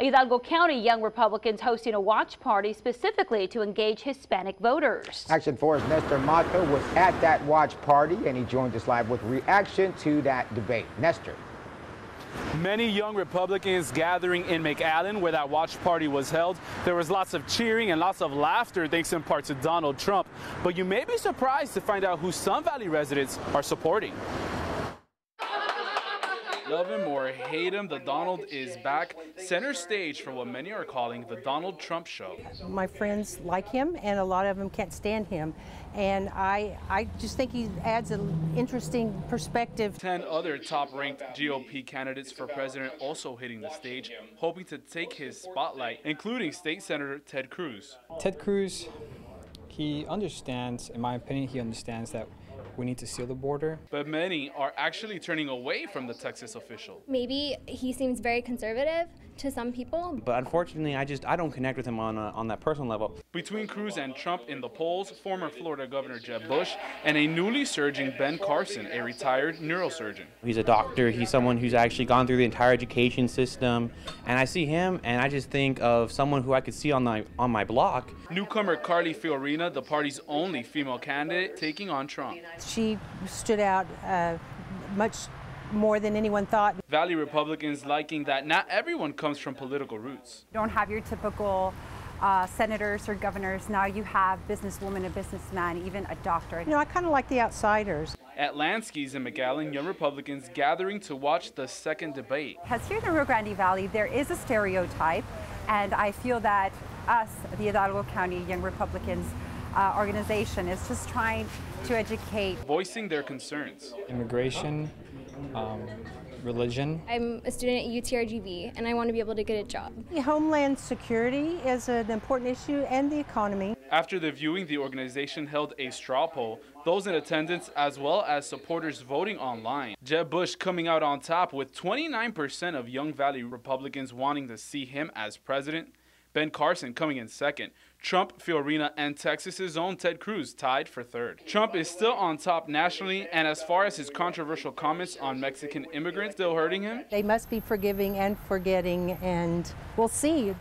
A Hidalgo County young Republicans hosting a watch party specifically to engage Hispanic voters. Action 4's Nestor was at that watch party, and he joins us live with reaction to that debate. Nestor. Many young Republicans gathering in McAllen where that watch party was held. There was lots of cheering and lots of laughter thanks in part to Donald Trump. But you may be surprised to find out who Sun Valley residents are supporting. Love him or hate him, the Donald is back, center stage for what many are calling the Donald Trump show. My friends like him, and a lot of them can't stand him. And I just think he adds an interesting perspective. 10 other top-ranked GOP candidates for president also hitting the stage, hoping to take his spotlight, including State Senator Ted Cruz. Ted Cruz, he understands, in my opinion, he understands that we need to seal the border. But many are actually turning away from the Texas official. Maybe he seems very conservative to some people. But unfortunately, I don't connect with him on that personal level. Between Cruz and Trump in the polls, former Florida Governor Jeb Bush and a newly surging Ben Carson, a retired neurosurgeon. He's a doctor. He's someone who's actually gone through the entire education system. And I see him, and I just think of someone who I could see on my block. Newcomer Carly Fiorina, the party's only female candidate, taking on Trump. She stood out much more than anyone thought. Valley Republicans liking that not everyone comes from political roots. You don't have your typical senators or governors. Now you have businesswoman, a businessman, even a doctor. You know, I kind of like the outsiders. At Lansky's in McAllen, young Republicans gathering to watch the second debate. Because here in the Rio Grande Valley, there is a stereotype, and I feel that us, the Hidalgo County Young Republicans organization, is just trying to educate. Voicing their concerns. Immigration, religion. I'm a student at UTRGV, and I want to be able to get a job. Homeland security is an important issue, and the economy. After the viewing, the organization held a straw poll. Those in attendance as well as supporters voting online. Jeb Bush coming out on top with 29% of Young Valley Republicans wanting to see him as president. Ben Carson coming in second. Trump, Fiorina, and Texas's own Ted Cruz tied for third. Trump is still on top nationally, and as far as his controversial comments on Mexican immigrants still hurting him, they must be forgiving and forgetting, and we'll see.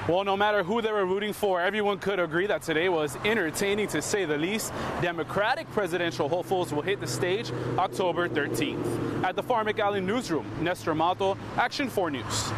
Well, no matter who they were rooting for, everyone could agree that today was entertaining to say the least. Democratic presidential hopefuls will hit the stage October 13th. At the Farm McAllen newsroom, Nestor, Action 4 News.